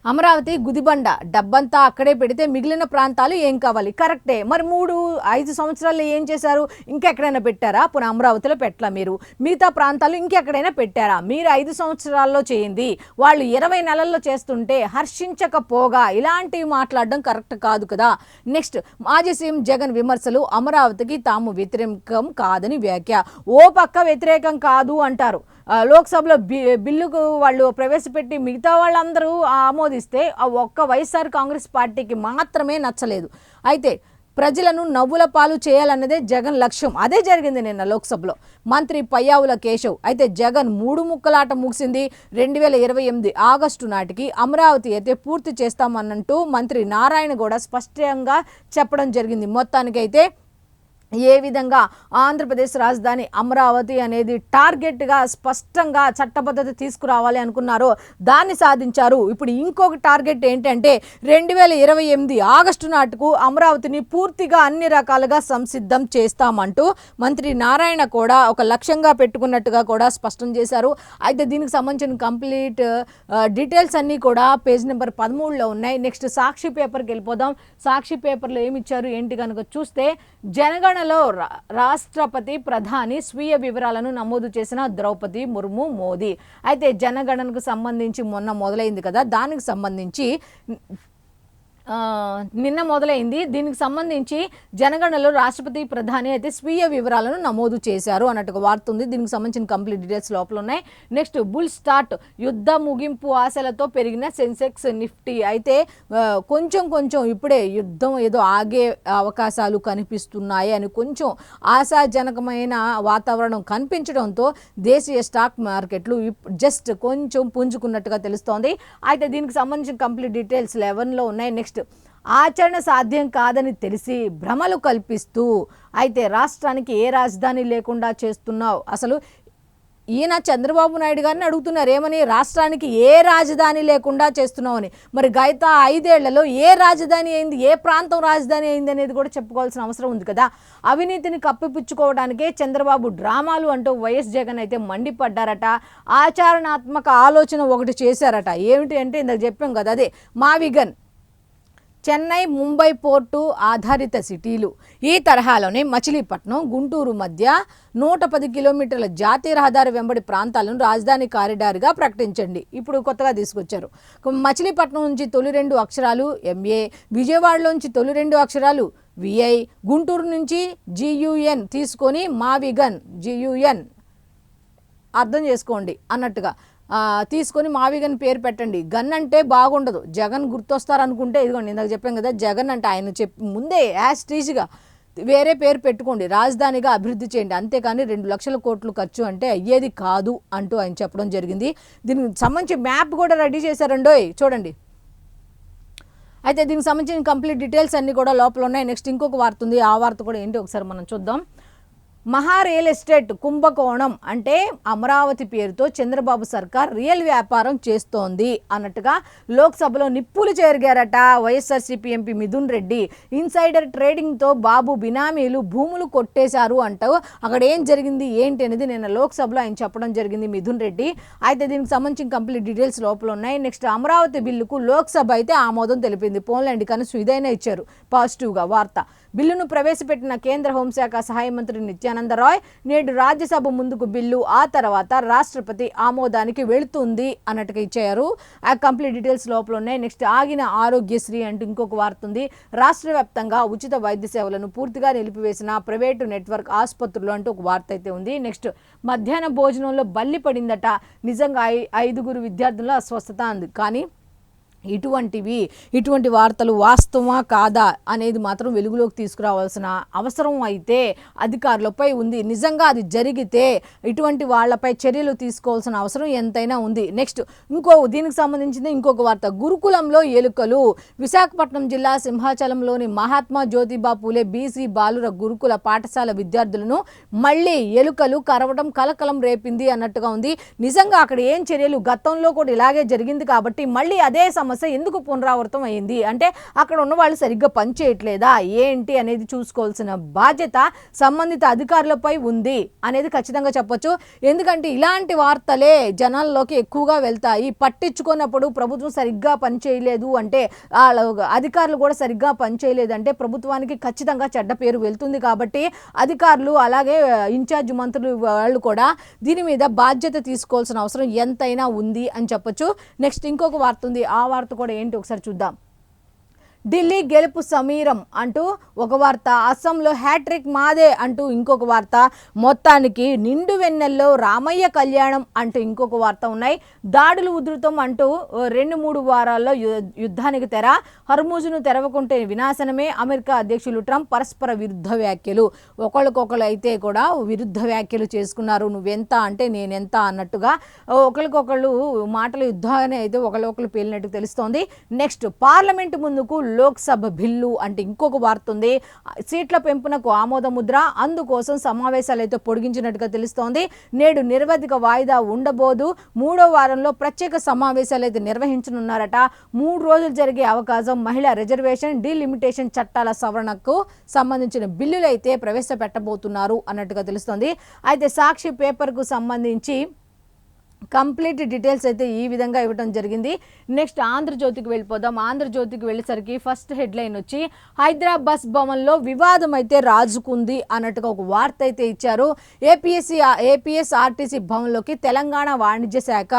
అమరావతి గుదిబండ, డబ్బంతా అక్కడే పెడితే మిగిలిన ప్రాంతాలు ఏం కావాలి? కరెక్టే. మరి 3-5 సంవత్సరాల్లో ఏం చేశారు? ఇంకెక్కడైనా పెట్టారా? పునః అమరావతిలో పెట్టలా మీరు, మిగతా ప్రాంతాలు ఇంకెక్కడైనా పెట్టారా? మీరు 5 సంవత్సరాల్లో చేయింది వాళ్ళు 20 నెలల్లో చేస్తుంటే హర్షించకపోగా ఇలాంటివి మాట్లాడడం కరెక్ట్ కాదు కదా. నెక్స్ట్, మాజీ సీఎం జగన్ విమర్శలు, అమరావతికి తాము వ్యతిరేకం కాదని వ్యాఖ్య. ఓ పక్క వ్యతిరేకం కాదు అంటారు, లోక్సభలో బిల్లుకు వాళ్ళు ప్రవేశపెట్టి మిగతా వాళ్ళందరూ ఆమోదిస్తే ఆ ఒక్క వైఎస్ఆర్ కాంగ్రెస్ పార్టీకి మాత్రమే నచ్చలేదు. అయితే ప్రజలను నవ్వుల పాలు చేయాలన్నదే జగన్ లక్ష్యం. అదే జరిగింది నిన్న లోక్సభలో. మంత్రి పయ్యావుల కేశవ్ అయితే జగన్ 3 ముక్కలాట ముగిసింది. 2028 ఆగస్టు నాటికి అమరావతి అయితే పూర్తి చేస్తామన్నట్టు మంత్రి నారాయణ కూడా స్పష్టంగా చెప్పడం జరిగింది. మొత్తానికైతే ఏ విధంగా ఆంధ్రప్రదేశ్ రాజధాని అమరావతి అనేది టార్గెట్గా స్పష్టంగా చట్టబద్ధత తీసుకురావాలి అనుకున్నారో దాన్ని సాధించారు. ఇప్పుడు ఇంకొక టార్గెట్ ఏంటంటే 2028 ఆగస్టు నాటుకు అమరావతిని పూర్తిగా అన్ని రకాలుగా సంసిద్ధం చేస్తామంటూ మంత్రి నారాయణ కూడా ఒక లక్ష్యంగా పెట్టుకున్నట్టుగా కూడా స్పష్టం చేశారు. అయితే దీనికి సంబంధించిన కంప్లీట్ డీటెయిల్స్ అన్నీ కూడా పేజ్ నెంబర్ 13లో ఉన్నాయి. నెక్స్ట్ సాక్షి పేపర్కి వెళ్ళిపోదాం. సాక్షి పేపర్లో ఏమి ఇచ్చారు ఏంటి కనుక చూస్తే, జనగణ రాష్ట్రపతి ప్రధాని స్వీయ వివరాలను నమోదు చేసిన ద్రౌపది ముర్ము మోదీ. అయితే జనగణనకు సంబంధించి మొన్న మొదలైంది కదా, దానికి సంబంధించి నిన్న మొదలైంది. దీనికి సంబంధించి జనగణనలో రాష్ట్రపతి ప్రధాని అయితే స్వీయ వివరాలను నమోదు చేశారు అన్నట్టుగా వార్త ఉంది. దీనికి సంబంధించిన కంప్లీట్ డీటెయిల్స్ లోపల ఉన్నాయి. నెక్స్ట్, బుల్ స్టార్ట్, యుద్ధ ముగింపు ఆశలతో పెరిగిన సెన్సెక్స్ నిఫ్టీ. అయితే కొంచెం ఇప్పుడే యుద్ధం ఏదో ఆగే అవకాశాలు కనిపిస్తున్నాయి అని కొంచెం ఆశాజనకమైన వాతావరణం కనిపించడంతో దేశీయ స్టాక్ మార్కెట్లు జస్ట్ కొంచెం పుంజుకున్నట్టుగా తెలుస్తోంది. అయితే దీనికి సంబంధించిన కంప్లీట్ డీటెయిల్స్ 11లో ఉన్నాయి. నెక్స్ట్, ఆచరణ సాధ్యం కాదని తెలిసి భ్రమలు కల్పిస్తూ అయితే రాష్ట్రానికి ఏ రాజధాని లేకుండా చేస్తున్నావు, అసలు ఈయన చంద్రబాబు నాయుడు గారిని అడుగుతున్నారు ఏమని, రాష్ట్రానికి ఏ రాజధాని లేకుండా చేస్తున్నావు అని. మరి గత 5 ఏళ్లలో ఏ రాజధాని అయింది, ఏ ప్రాంతం రాజధాని అయింది అనేది కూడా చెప్పుకోవాల్సిన అవసరం ఉంది కదా. అవినీతిని కప్పిపుచ్చుకోవడానికే చంద్రబాబు డ్రామాలు అంటూ వైఎస్ జగన్ అయితే మండిపడ్డారట. ఆచరణాత్మక ఆలోచన ఒకటి చేశారట. ఏమిటి అంటే ఇందాక చెప్పాం కదా, అదే మావిగన్. చెన్నై, ముంబై పోర్టు ఆధారిత సిటీలు. ఈ తరహాలోనే మచిలీపట్నం, గుంటూరు మధ్య 110 కిలోమీటర్ల జాతీయ రహదారి వెంబడి ప్రాంతాలను రాజధాని కారిడార్గా ప్రకటించండి. ఇప్పుడు కొత్తగా తీసుకొచ్చారు. మచిలీపట్నం నుంచి తొలి 2 అక్షరాలు MA, విజయవాడలోంచి తొలి 2 అక్షరాలు VI, గుంటూరు నుంచి GUN తీసుకొని మావిగన్ GUN అర్థం చేసుకోండి అన్నట్టుగా తీసుకొని మావిగన్ పేరు పెట్టండి. గన్ అంటే బాగుండదు, జగన్ గుర్తొస్తారనుకుంటే ఇదిగోండి ఇందాక చెప్పాం కదా, జగన్ అంటే ఆయన ముందే యాస్టీజ్గా వేరే పేరు పెట్టుకోండి, రాజధానిగా అభివృద్ధి చేయండి, అంతేకాని 2 లక్షల కోట్లు ఖర్చు అంటే అయ్యేది కాదు అంటూ ఆయన చెప్పడం జరిగింది. దీనికి సంబంధించి మ్యాప్ కూడా రెడీ చేశారండోయ్ చూడండి. అయితే దీనికి సంబంధించిన కంప్లీట్ డీటెయిల్స్ అన్నీ కూడా లోపల ఉన్నాయి. నెక్స్ట్ ఇంకొక వార్త ఉంది, ఆ వార్త కూడా ఏంటి ఒకసారి మనం చూద్దాం. మహా రియల్ ఎస్టేట్ కుంభకోణం అంటే అమరావతి పేరుతో చంద్రబాబు సర్కార్ రియల్ వ్యాపారం చేస్తోంది అన్నట్టుగా లోక్సభలో నిప్పులు చెరిగారట వైఎస్ఆర్సీపీ ఎంపీ మిథున్ రెడ్డి. ఇన్సైడర్ ట్రేడింగ్తో బాబు బినామీలు భూములు కొట్టేశారు అంటూ అక్కడ ఏం జరిగింది ఏంటి అనేది నిన్న లోక్సభలో ఆయన చెప్పడం జరిగింది మిథున్ రెడ్డి. అయితే దీనికి సంబంధించిన కంప్లీట్ డీటెయిల్స్ లోపల ఉన్నాయి. నెక్స్ట్, అమరావతి బిల్లుకు లోక్సభ అయితే ఆమోదం తెలిపింది. పోన్లండి కనీసం ఇదైనా ఇచ్చారు పాజిటివ్గా వార్త. బిల్లును ప్రవేశపెట్టిన కేంద్ర హోంశాఖ సహాయ మంత్రి నిత్యానంద రాయ్ నేడు రాజ్యసభ ముందుకు బిల్లు ఆ తర్వాత రాష్ట్రపతి ఆమోదానికి వెళుతుంది అన్నట్టుగా ఇచ్చారు. ఆ కంప్లీట్ డీటెయిల్స్ లోపల ఉన్నాయి. నెక్స్ట్, ఆగిన ఆరోగ్యశ్రీ అంటూ ఇంకొక వార్త ఉంది. రాష్ట్ర వ్యాప్తంగా ఉచిత వైద్య సేవలను పూర్తిగా నిలిపివేసిన ప్రైవేటు నెట్వర్క్ ఆసుపత్రులు అంటూ ఒక వార్త అయితే ఉంది. నెక్స్ట్, మధ్యాహ్న భోజనంలో బల్లి పడిందట. నిజంగా 5 విద్యార్థుల అస్వస్థత అంది, కానీ ఇటువంటి వార్తలు వాస్తవమా కాదా అనేది మాత్రం వెలుగులోకి తీసుకురావాల్సిన అవసరం అయితే అధికారులపై ఉంది. నిజంగా అది జరిగితే ఇటువంటి వాళ్ళపై చర్యలు తీసుకోవాల్సిన అవసరం ఎంతైనా ఉంది. నెక్స్ట్ దీనికి సంబంధించింది ఇంకొక వార్త. గురుకులంలో ఎలుకలు. విశాఖపట్నం జిల్లా సింహాచలంలోని మహాత్మా జ్యోతిబా పూలే బీసీ బాలుర గురుకుల పాఠశాల విద్యార్థులను మళ్ళీ ఎలుకలు కరవడం కలకలం రేపింది అన్నట్టుగా ఉంది. నిజంగా అక్కడ ఏం చర్యలు, గతంలో కూడా ఇలాగే జరిగింది కాబట్టి మళ్ళీ అదే సమస్య ఎందుకు పునరావృతం అయింది అంటే అక్కడ ఉన్న వాళ్ళు సరిగ్గా పనిచేయట్లేదా ఏంటి అనేది చూసుకోవాల్సిన బాధ్యత సంబంధిత అధికారులపై ఉంది అనేది ఖచ్చితంగా చెప్పొచ్చు. ఎందుకంటే ఇలాంటి వార్తలే జనాల్లోకి ఎక్కువగా వెళ్తాయి. పట్టించుకున్నప్పుడు ప్రభుత్వం సరిగ్గా పనిచేయలేదు అంటే, అధికారులు కూడా సరిగ్గా పనిచేయలేదంటే ప్రభుత్వానికి ఖచ్చితంగా చెడ్డ పేరు వెళ్తుంది. కాబట్టి అధికారులు అలాగే ఇన్ఛార్జ్ మంత్రులు వాళ్ళు కూడా దీని మీద బాధ్యత తీసుకోవాల్సిన అవసరం ఎంతైనా ఉంది అని చెప్పొచ్చు. నెక్స్ట్ ఇంకొక వార్త ఉంది. ఆ వార్త కూడా ఏంటి ఒకసారి చూద్దాం. ఢిల్లీ గెలుపు సమీరం అంటూ ఒక వార్త, అస్సాంలో హ్యాట్రిక్ మాదే అంటూ ఇంకొక వార్త, మొత్తానికి నిండు వెన్నెల్లో రామయ్య కళ్యాణం అంటూ ఇంకొక వార్త ఉన్నాయి. దాడులు ఉధృతం అంటూ 2-3 వారాల్లో యుద్ధానికి తెర, హర్మూజును తెరవకుంటే వినాశనమే, అమెరికా అధ్యక్షులు ట్రంప్ పరస్పర విరుద్ధ వ్యాఖ్యలు. ఒకరికొకరు అయితే కూడా విరుద్ధ వ్యాఖ్యలు చేసుకున్నారు. నువ్వెంత అంటే నేనెంత అన్నట్టుగా ఒకరికొకళ్ళు మాటల యుద్ధాన్ని అయితే ఒకరికొకరు పేలినట్టు తెలుస్తోంది. నెక్స్ట్ పార్లమెంటు ముందుకు లోక్సభ బిల్లు అంటే ఇంకొక వార్త ఉంది. సీట్ల పెంపునకు ఆమోద ముద్ర, అందుకోసం సమావేశాలు అయితే పొడిగించినట్టుగా తెలుస్తోంది. నేడు నిరవధిక వాయిదా ఉండబోదు. 3వ వారంలో ప్రత్యేక సమావేశాలు అయితే నిర్వహించనున్నారట. 3 రోజులు జరిగే అవకాశం. మహిళా రిజర్వేషన్, డీలిమిటేషన్ చట్టాల సవరణకు సంబంధించిన బిల్లులు అయితే ప్రవేశపెట్టబోతున్నారు అన్నట్టుగా తెలుస్తోంది. అయితే సాక్షి పేపర్కు సంబంధించి కంప్లీట్ డీటెయిల్స్ అయితే ఈ విధంగా ఇవ్వడం జరిగింది. నెక్స్ట్ ఆంధ్రజ్యోతికి వెళ్ళిపోదాం. ఆంధ్రజ్యోతికి వెళ్ళేసరికి ఫస్ట్ హెడ్లైన్ వచ్చి హైదరాబాద్ బస్ భవన్లో వివాదం అయితే రాజుకుంది అన్నట్టుగా ఒక వార్త అయితే ఇచ్చారు. ఏపీఎస్ఆర్టీసీ భవన్లోకి తెలంగాణ వాణిజ్య శాఖ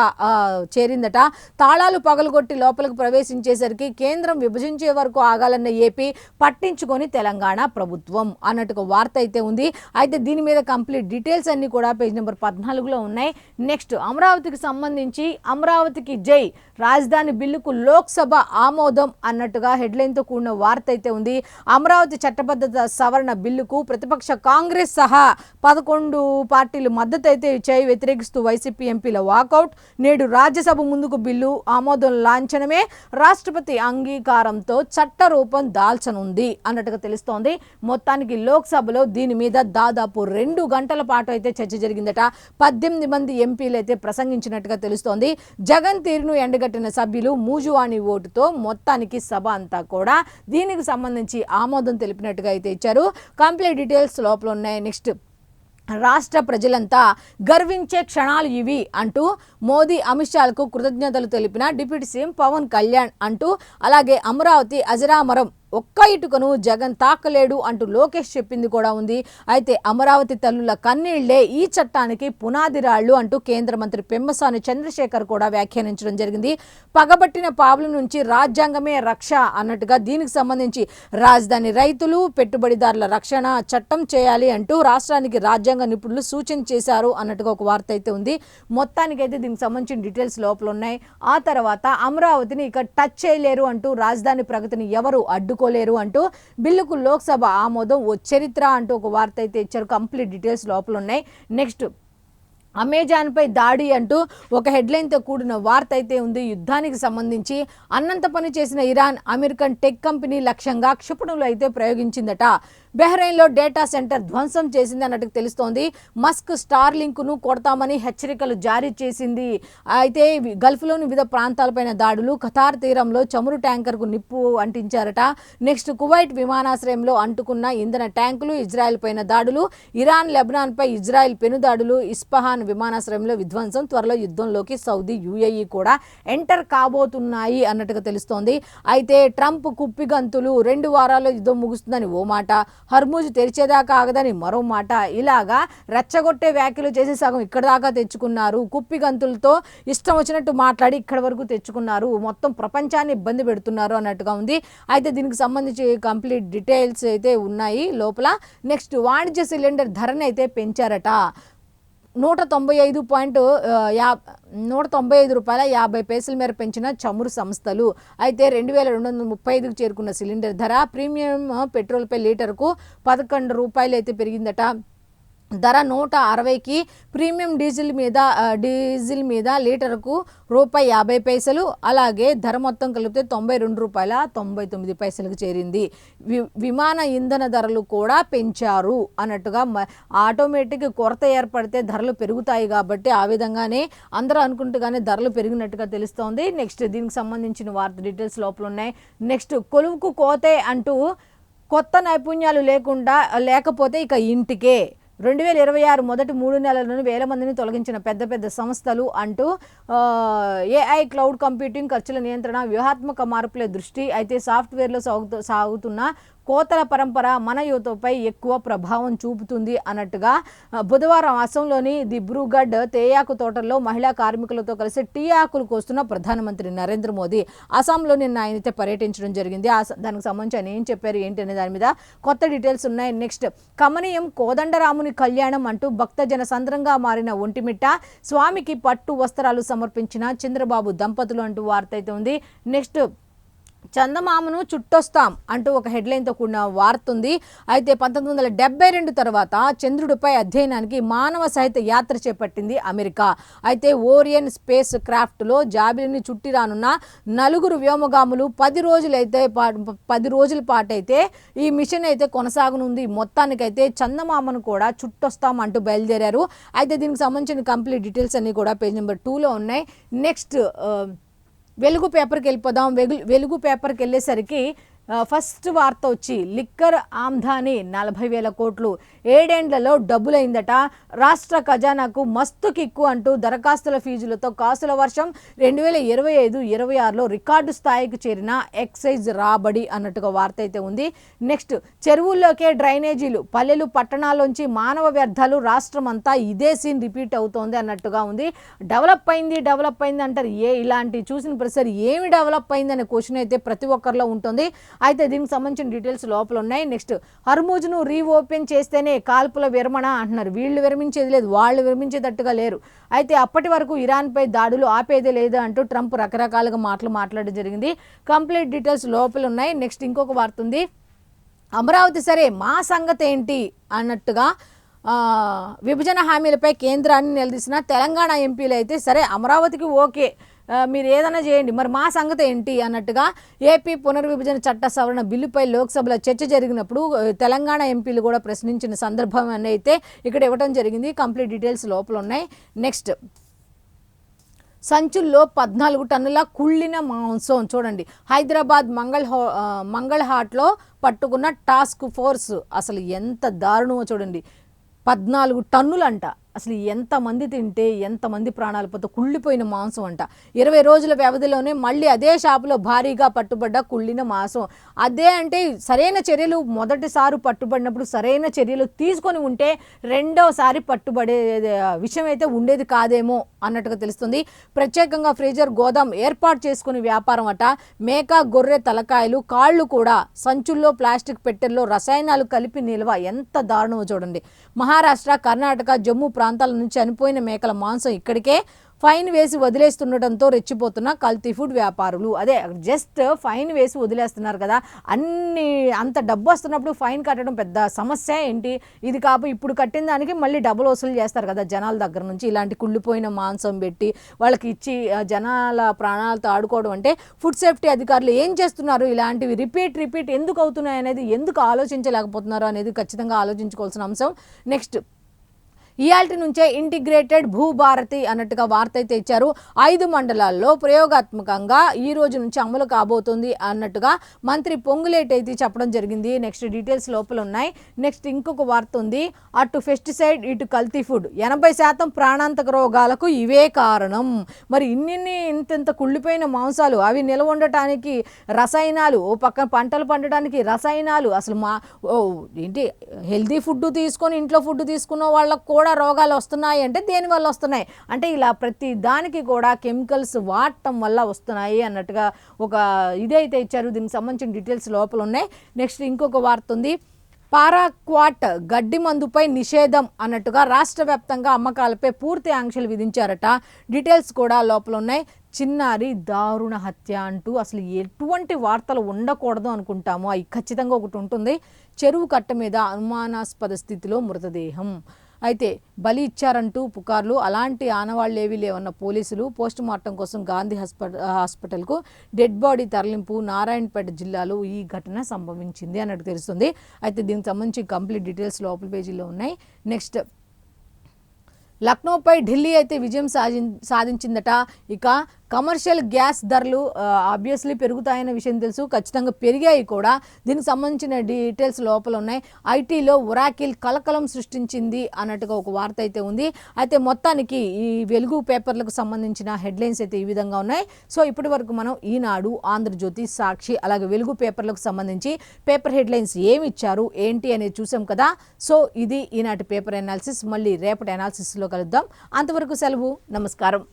చేరిందట. తాళాలు పగలగొట్టి లోపలికి ప్రవేశించేసరికి కేంద్రం విభజించే వరకు ఆగాలన్న ఏపీ, పట్టించుకొని తెలంగాణ ప్రభుత్వం అన్నట్టుగా వార్త అయితే ఉంది. అయితే దీని మీద కంప్లీట్ డీటెయిల్స్ అన్ని కూడా పేజ్ నెంబర్ 14లో ఉన్నాయి. నెక్స్ట్ అమరావతికి సంబంధించి అమరావతికి జై, రాజధాని బిల్లుకు లోక్సభ ఆమోదం అన్నట్టుగా హెడ్లైన్తో కూడిన వార్త అయితే ఉంది. అమరావతి చట్టబద్ధత సవరణ బిల్లుకు ప్రతిపక్ష కాంగ్రెస్ సహా 11 పార్టీలు మద్దతు అయితే ఇచ్చాయి. వ్యతిరేకిస్తూ వైసీపీ ఎంపీల వాకౌట్. నేడు రాజ్యసభ ముందుకు బిల్లు ఆమోదం లాంఛనమే, రాష్ట్రపతి అంగీకారంతో చట్ట రూపం దాల్చనుంది అన్నట్టుగా తెలుస్తోంది. మొత్తానికి లోక్సభలో దీని మీద దాదాపు 2 గంటల పాటు అయితే చర్చ జరిగిందట. 18 మంది ఎంపీలు అయితే ప్రసంగించినట్టుగా తెలుస్తోంది. జగన్ తీరును ఎండగట్టిన సభ్యులు మూజువాణి ఓటుతో మొత్తానికి సభ అంతా కూడా దీనికి సంబంధించి ఆమోదం తెలిపినట్టుగా అయితే ఇచ్చారు. కంప్లీట్ డీటెయిల్స్ లోపల ఉన్నాయి. నెక్స్ట్ రాష్ట్ర ప్రజలంతా గర్వించే క్షణాలు ఇవి అంటూ మోదీ, అమిత్ షాలకు కృతజ్ఞతలు తెలిపిన డిప్యూటీ సీఎం పవన్ కళ్యాణ్ అంటూ, అలాగే అమరావతి అజరామరం, ఒక్క ఇటుకను జగన్ తాకలేడు అంటూ లోకేష్ చెప్పింది కూడా ఉంది. అయితే అమరావతి తల్లుల కన్నీళ్లే ఈ చట్టానికి పునాది రాళ్లు అంటూ కేంద్ర మంత్రి పెమ్మసాని చంద్రశేఖర్ కూడా వ్యాఖ్యానించడం జరిగింది. పగబట్టిన పావుల నుంచి రాజ్యాంగమే రక్ష అన్నట్టుగా దీనికి సంబంధించి రాజధాని రైతులు, పెట్టుబడిదారుల రక్షణ చట్టం చేయాలి అంటూ రాష్ట్రానికి రాజ్యాంగ నిపుణులు సూచన చేశారు అన్నట్టుగా ఒక వార్త అయితే ఉంది. మొత్తానికైతే దీనికి సంబంధించిన డీటెయిల్స్ లోపల ఉన్నాయి. ఆ తర్వాత అమరావతిని ఇక టచ్ చేయలేరు అంటూ, రాజధాని ప్రగతిని ఎవరు అడ్డుకోలేరు అంటూ బిల్లుకు లోక్సభ ఆమోదం, ఓ చరిత్ర అంటూ ఒక వార్త అయితే ఇచ్చారు. కంప్లీట్ డీటెయిల్స్ లోపల ఉన్నాయి. నెక్స్ట్ అమెజాన్పై దాడి అంటూ ఒక హెడ్లైన్తో కూడిన వార్త అయితే ఉంది. యుద్ధానికి సంబంధించి అన్నంత పని చేసిన ఇరాన్ అమెరికన్ టెక్ కంపెనీ లక్ష్యంగా క్షిపణులు అయితే ప్రయోగించిందట. బెహ్రెయిన్లో డేటా సెంటర్ ధ్వంసం చేసింది అన్నట్టు తెలుస్తోంది. మస్క్ స్టార్ లింక్ను కొడతామని హెచ్చరికలు జారీ చేసింది. అయితే గల్ఫ్లోని వివిధ ప్రాంతాలపైన దాడులు, ఖతార్ తీరంలో చమురు ట్యాంకర్కు నిప్పు అంటించారట. నెక్స్ట్ కువైట్ విమానాశ్రయంలో అంటుకున్న ఇంధన ట్యాంకులు, ఇజ్రాయెల్ పైన దాడులు, ఇరాన్ లెబనాన్పై ఇజ్రాయెల్ పెనుదాడులు, ఇస్ఫహాన్ విమానాశ్రయంలో విధ్వంసం, త్వరలో యుద్ధంలోకి సౌదీ, యుఏఈ కూడా ఎంటర్ కాబోతున్నాయి అన్నట్టుగా తెలుస్తోంది. అయితే ట్రంప్ కుప్పిగంతులు, 2 వారాల్లో యుద్ధం ముగుస్తుందని ఓ మాట, హర్మూజ్ తెరిచేదాకా ఆగదని మరో మాట, ఇలాగా రెచ్చగొట్టే వ్యాఖ్యలు చేసి సగం ఇక్కడ దాకా తెచ్చుకున్నారు. కుప్పిగంతులతో ఇష్టం వచ్చినట్టు మాట్లాడి ఇక్కడి వరకు తెచ్చుకున్నారు. మొత్తం ప్రపంచాన్ని ఇబ్బంది పెడుతున్నారు అన్నట్టుగా ఉంది. అయితే దీనికి సంబంధించి కంప్లీట్ డీటెయిల్స్ అయితే ఉన్నాయి లోపల. నెక్స్ట్ వాణిజ్య సిలిండర్ ధరని అయితే పెంచారట. 195 మేర పెంచిన చమురు సంస్థలు. అయితే 2235కు చేరుకున్న సిలిండర్ ధర ప్రీమియం పెట్రోల్పై లీటర్కు 11 రూపాయలు అయితే పెరిగిందట. ధర 160కి ప్రీమియం డీజిల్ మీద లీటర్కు ₹50. అలాగే ధర మొత్తం కలిపితే ₹92.99కు చేరింది. విమాన ఇంధన ధరలు కూడా పెంచారు అన్నట్టుగా. ఆటోమేటిక్ కొరత ఏర్పడితే ధరలు పెరుగుతాయి కాబట్టి ఆ విధంగానే అందరూ అనుకుంటుగానే ధరలు పెరిగినట్టుగా తెలుస్తోంది. నెక్స్ట్ దీనికి సంబంధించిన వార్త డీటెయిల్స్ లోపల ఉన్నాయి. నెక్స్ట్ కొలువుకు కోతే అంటూ కొత్త నైపుణ్యాలు లేకపోతే ఇక ఇంటికే. 2026 మొదటి 3 నెలలను వేల మందిని తొలగించిన పెద్ద సంస్థలు అంటూ ఏఐ, క్లౌడ్ కంప్యూటింగ్, ఖర్చుల నియంత్రణ, వ్యూహాత్మక మార్పుల దృష్టి. అయితే సాఫ్ట్వేర్లో సాగుతున్న కోతల పరంపర మన యువతపై ఎక్కువ ప్రభావం చూపుతుంది అన్నట్టుగా బుధవారం అస్సాంలోని దిబ్రూగఢ్ తేయాకు తోటల్లో మహిళా కార్మికులతో కలిసి టీ ఆకులు కోస్తున్న ప్రధానమంత్రి నరేంద్ర మోదీ అస్సాంలో నిన్న ఆయనైతే పర్యటించడం జరిగింది. దానికి సంబంధించి ఆయన ఏం చెప్పారు ఏంటి అనే దాని మీద కొత్త డీటెయిల్స్ ఉన్నాయి. నెక్స్ట్ కమనీయం కోదండరాముని కళ్యాణం అంటూ భక్తజన సంద్రంగా మారిన ఒంటిమిట్ట స్వామికి పట్టు వస్త్రాలు సమర్పించిన చంద్రబాబు దంపతులు అంటూ వార్త అయితే ఉంది. నెక్స్ట్ చందమామను చుట్టొస్తాం అంటూ ఒక హెడ్లైన్తో కూడిన వార్త ఉంది. అయితే 1972 తర్వాత చంద్రుడిపై అధ్యయనానికి మానవ సహిత యాత్ర చేపట్టింది అమెరికా. అయితే ఓరియన్ స్పేస్ క్రాఫ్ట్లో జాబిలిని చుట్టి రానున్న 4 వ్యోమగాములు 10 రోజుల పాటైతే ఈ మిషన్ అయితే కొనసాగనుంది. మొత్తానికైతే చందమామను కూడా చుట్టొస్తాం అంటూ బయలుదేరారు. అయితే దీనికి సంబంధించిన కంప్లీట్ డీటెయిల్స్ అన్నీ కూడా పేజ్ నెంబర్ 2లో ఉన్నాయి. నెక్స్ట్ వెలుగు పేపర్కి వెళ్ళిపోదాం. వెలుగు పేపర్కి వెళ్ళేసరికి ఫస్ట్ వార్త వచ్చి లిక్కర్ ఆమ్దాని 40,000 కోట్లు 7 ఏళ్లలో డబ్బులైందట. రాష్ట్ర ఖజానాకు మస్తు కిక్కు అంటూ దరఖాస్తుల ఫీజులతో కాసుల వర్షం. 2025-26లో రికార్డు స్థాయికి చేరిన ఎక్సైజ్ రాబడి అన్నట్టుగా వార్త అయితే ఉంది. నెక్స్ట్ చెరువుల్లోకే డ్రైనేజీలు, పల్లెలు పట్టణాల్లోంచి మానవ వ్యర్థాలు, రాష్ట్రం అంతా ఇదే సీన్ రిపీట్ అవుతోంది అన్నట్టుగా ఉంది. డెవలప్ అయింది అంటారు. ఇలాంటి చూసిన ప్రతిసారి ఏమి డెవలప్ అయింది అనే క్వశ్చన్ అయితే ప్రతి ఒక్కరిలో ఉంటుంది. అయితే దీనికి సంబంధించిన డీటెయిల్స్ లోపల ఉన్నాయి. నెక్స్ట్ హర్ముజ్ను రీఓపెన్ చేస్తేనే కాల్పుల విరమణ అంటున్నారు. వీళ్ళు విరమించేది లేదు, వాళ్ళు విరమించేటట్టుగా లేరు. అయితే అప్పటి వరకు ఇరాన్పై దాడులు ఆపేదే లేదు అంటూ ట్రంప్ రకరకాలుగా మాట్లాడడం జరిగింది. కంప్లీట్ డీటెయిల్స్ లోపల ఉన్నాయి. నెక్స్ట్ ఇంకొక వార్త ఉంది. అమరావతి సరే మా సంగతి ఏంటి అన్నట్టుగా విభజన హామీలపై కేంద్రాన్ని నిలదీసిన తెలంగాణ ఎంపీలు అయితే సరే అమరావతికి ఓకే, మీరు ఏదైనా చేయండి, మరి మా సంగతి ఏంటి అన్నట్టుగా ఏపీ పునర్విభజన చట్ట సవరణ బిల్లుపై లోక్సభలో చర్చ జరిగినప్పుడు తెలంగాణ ఎంపీలు కూడా ప్రశ్నించిన సందర్భం అని అయితే ఇక్కడ ఇవ్వడం జరిగింది. కంప్లీట్ డీటెయిల్స్ లోపల ఉన్నాయి. నెక్స్ట్ సంచుల్లో 14 టన్నుల కుళ్ళిన మాంసం. చూడండి, హైదరాబాద్ మంగళహాట్లో పట్టుకున్న టాస్క్ ఫోర్స్. అసలు ఎంత దారుణమో చూడండి, 14 టన్నులు అంట. అసలు ఎంతమంది తింటే ఎంతమంది ప్రాణాలు పోతే కుళ్ళిపోయిన మాంసం అంట. 20 రోజుల వ్యవధిలోనే మళ్ళీ అదే షాపులో భారీగా పట్టుబడ్డ కుళ్ళిన మాంసం. అదే అంటే సరైన చర్యలు మొదటిసారి పట్టుబడినప్పుడు సరైన చర్యలు తీసుకొని ఉంటే రెండోసారి పట్టుబడే విషయం అయితే ఉండేది కాదేమో అన్నట్టుగా తెలుస్తుంది. ప్రత్యేకంగా ఫ్రీజర్ గోదాం ఏర్పాటు చేసుకుని వ్యాపారం అట. మేక, గొర్రె తలకాయలు, కాళ్ళు కూడా సంచుల్లో ప్లాస్టిక్ పెట్టెల్లో రసాయనాలు కలిపి నిల్వ. ఎంత దారుణమో చూడండి. మహారాష్ట్ర, కర్ణాటక, జమ్మూ ప్రాంతాల నుంచి చనిపోయిన మేకల మాంసం ఇక్కడికే ఫైన్ వేసి వదిలేస్తుండటంతో రెచ్చిపోతున్న కల్తీ ఫుడ్ వ్యాపారులు. అదే జస్ట్ ఫైన్ వేసి వదిలేస్తున్నారు కదా, అంత డబ్బు వస్తున్నప్పుడు ఫైన్ కట్టడం పెద్ద సమస్య ఏంటి? ఇది ఇప్పుడు కట్టిన దానికి మళ్ళీ డబ్బులు వసూలు చేస్తారు కదా జనాల దగ్గర నుంచి. ఇలాంటి కుళ్ళిపోయిన మాంసం పెట్టి వాళ్ళకి ఇచ్చి జనాల ప్రాణాలతో ఆడుకోవడం అంటే ఫుడ్ సేఫ్టీ అధికారులు ఏం చేస్తున్నారు? ఇలాంటివి రిపీట్ ఎందుకు అవుతున్నాయి అనేది ఎందుకు ఆలోచించలేకపోతున్నారు అనేది ఖచ్చితంగా ఆలోచించుకోవాల్సిన అంశం. నెక్స్ట్ ఇయాల్టి నుంచే ఇంటిగ్రేటెడ్ భూభారతి అన్నట్టుగా వార్త అయితే ఇచ్చారు. 5 మండలాల్లో ప్రయోగాత్మకంగా ఈ రోజు నుంచి అమలు కాబోతుంది అన్నట్టుగా మంత్రి పొంగులేటి అయితే చెప్పడం జరిగింది. నెక్స్ట్ డీటెయిల్స్ లోపల ఉన్నాయి. నెక్స్ట్ ఇంకొక వార్త ఉంది. అటు పెస్టిసైడ్ ఇటు కల్తీ ఫుడ్ 80% ప్రాణాంతక రోగాలకు ఇవే కారణం. మరి ఇంత కుళ్ళిపోయిన మాంసాలు, అవి నిల్వ ఉండటానికి రసాయనాలు, ఓ పక్కన పంటలు పండడానికి రసాయనాలు. అసలు ఏంటి హెల్తీ ఫుడ్ తీసుకొని ఇంట్లో ఫుడ్ తీసుకున్న వాళ్ళకు కూడా రోగాలు వస్తున్నాయి అంటే దేనివల్ల వస్తున్నాయి అంటే ఇలా ప్రతి దానికి కూడా కెమికల్స్ వాడటం వల్ల వస్తున్నాయి అన్నట్టుగా ఒక ఇదైతే ఇచ్చారు. దీనికి సంబంధించిన డీటెయిల్స్ లోపల ఉన్నాయి. నెక్స్ట్ ఇంకొక వార్త ఉంది. పారాక్వాట్ గడ్డి మందుపై నిషేధం అన్నట్టుగా రాష్ట్ర వ్యాప్తంగా అమ్మకాలపై పూర్తి ఆంక్షలు విధించారట. డీటెయిల్స్ కూడా లోపల ఉన్నాయి. చిన్నారి దారుణ హత్య అంటూ అసలు ఎటువంటి వార్తలు ఉండకూడదు అనుకుంటాము, అవి ఖచ్చితంగా ఒకటి ఉంటుంది. చెరువు కట్ట మీద అనుమానాస్పద స్థితిలో మృతదేహం అయితే బలి ఇచ్చారంటూ పుకార్లు. అలాంటి ఆనవాళ్లేవీ లేవన్న పోలీసులు. పోస్ట్ మార్టం కోసం గాంధీ హాస్పిటల్కు డెడ్ బాడీ తరలింపు. నారాయణపేట జిల్లాలో ఈ ఘటన సంభవించింది అన్నట్టు తెలుస్తుంది. అయితే దీనికి సంబంధించి కంప్లీట్ డీటెయిల్స్ లోపల పేజీలో ఉన్నాయి. నెక్స్ట్, లక్నోపై ఢిల్లీ అయితే విజయం సాధించిందట. ఇక కమర్షియల్ గ్యాస్ ధరలు ఆబ్వియస్లీ పెరుగుతాయన్న విషయం తెలుసు, ఖచ్చితంగా పెరిగాయి కూడా. దీనికి సంబంధించిన డీటెయిల్స్ లోపల ఉన్నాయి. ఐటీలో ఒరాకిల్ కలకలం సృష్టించింది అన్నట్టుగా ఒక వార్త అయితే ఉంది. అయితే మొత్తానికి ఈ వెలుగు పేపర్లకు సంబంధించిన హెడ్లైన్స్ అయితే ఈ విధంగా ఉన్నాయి. సో ఇప్పటి వరకు మనం ఈనాడు, ఆంధ్రజ్యోతి, సాక్షి అలాగే వెలుగు పేపర్లకు సంబంధించి పేపర్ హెడ్లైన్స్ ఏమి ఇచ్చారు ఏంటి అనేది చూసాం కదా. సో ఇది ఈనాటి పేపర్ అనాలిసిస్. మళ్ళీ రేపటి అనాలిసిస్లో కలుద్దాం. అంతవరకు సెలవు, నమస్కారం.